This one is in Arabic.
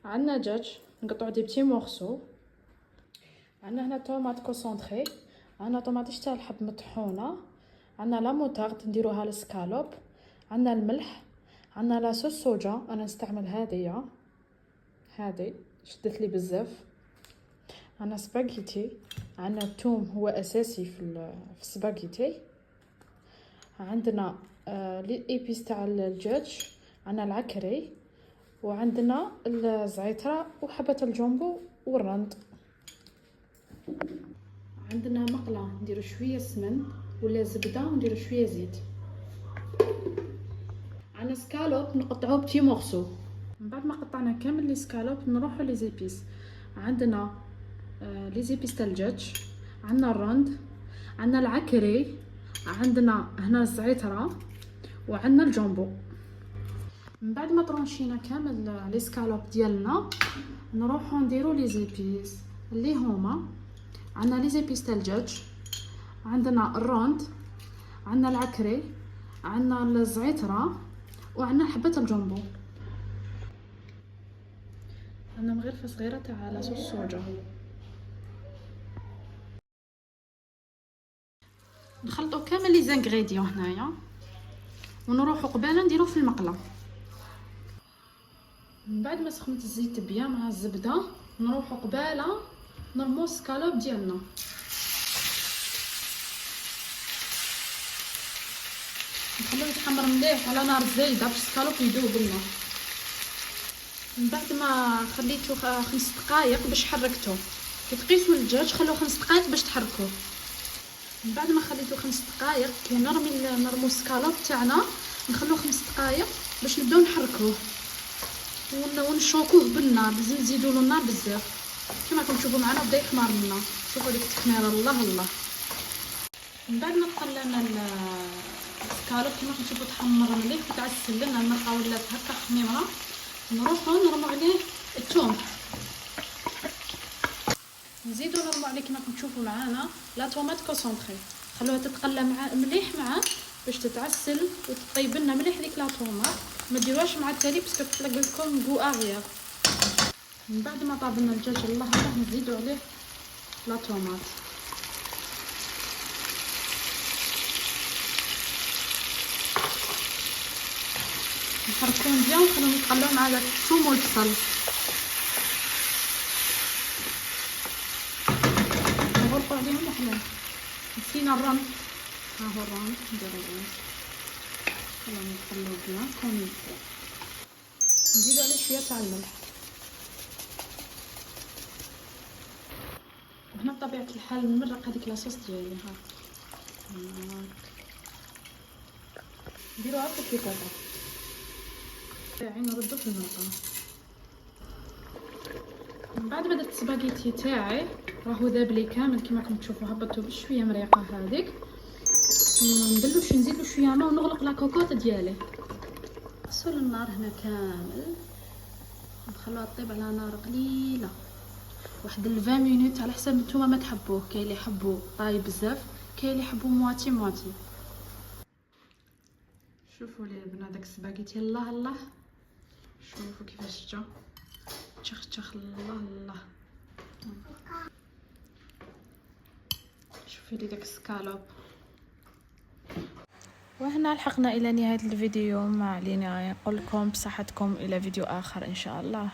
عندنا دجاج نقطعو دي بتي مورسو. عندنا هنا طوماط كونسونطري، عندنا طوماطيش تاع الحب مطحونه، عندنا لا موتارد نديروها للسكالوب، عندنا الملح، عندنا لا صوص صوجا انا نستعمل هذه شدت لي بزاف، عندنا سباغيتي، عندنا الثوم هو اساسي في السباغيتي، عندنا لي ايبيس تاع الدجاج، عندنا العكري، وعندنا الزعتره وحبه الجامبو والرند. عندنا مقله نديرو شويه سمن ولا زبده ونديرو شويه زيت. عندنا سكالوب نقطعوه بتي مورسو. من بعد ما قطعنا كامل لي سكالوب نروحو لي زيبيس. عندنا لي زيبيس تاع الدجاج، عندنا الرند، عندنا العكري، عندنا هنا الزعتره، وعندنا الجامبو. من بعد ما طرونشينا كامل لي سكالوب ديالنا نروحو نديرو لي زيبيس اللي هما عندنا لي زيبيس تاع الدجاج، عندنا الروند، عندنا العكري، عندنا الزعتره، وعندنا حبه الجامبو. عندنا مغرفه صغيره تاع لاصوص صوجا. نخلطو كامل لي زانغريديون هنايا ونروحو قباله نديرو في المقله. من بعد ما سخنت الزيت بيان مع الزبده نروحو قباله نرمو السكالوب ديالنا. نخلوه يتحمر مليح على نار زايده باش السكالوب يذوب لنا. من بعد ما خليته 5 دقائق باش حركته، كي تقيسوا الدجاج خلوه 5 دقائق باش تحركوه. من بعد ما خليته 5 دقائق كي نرمو السكالوب تاعنا نخلوه 5 دقائق باش نبداو نحركوه ونشوكوه بالنار. لازم نزيدوا له النار بزاف. كما راكم تشوفوا معنا بدا يحمر لنا، شوفوا ديك التحميره الله الله. من بعد ما طلعنا السكالوب كما راكم تشوفوا تحمر مليح وتعسل لنا المرقه ولات هكا حميمه، نروحو نرمو عليه الثوم، نزيدو نرمو عليه كما راكم تشوفوا معانا لا طوماط كونسونطري، خلوها تتقلى مع مليح معاه باش تتعسل وتطيب لنا مليح ديك لا طوماط. ما ديروهاش مع التالي باسكو تطلق لكم غو اغيير. من بعد ما طاب لنا الدجاج الله الله نزيدو عليه لا طوماط. نحركوهم بيان ونخليهم يتقلاو مع داك الثوم والبصل. نغرقو عليهم وحنا نسينا الرند، ها هو الرند نديرو الرند خليهم يتقلاو بيان كوم. نزيدو عليه شويه تاع الملح. وهنا بطبيعه الحال نمرق هذيك لاصوص ديالي ها نديروها في الكيكاطه تاعي نردو في المرقه. من بعد ما درت السباغيتي تاعي راهو ذاب لي كامل كما راكم تشوفوا، هبطته بشويه مريقه هذيك، نزيدلو شويه ماء ونغلق لا كوكوط ديالي. نقصوا النار هنا كامل نخلوها طيب على نار قليله واحد 20 مينوت على حسب نتوما ما تحبوه. كاين اللي يحبوا طايب بزاف، كاين اللي يحبوا مواتي مواتي. شوفوا لي بنا داك السباغيتي الله الله، شوفوا كيفاش جا تشخ الله الله. شوفي لي داك السكالوب. وهنا لحقنا الى نهايه الفيديو. ما علينا نقول لكم بصحتكم الى فيديو اخر ان شاء الله.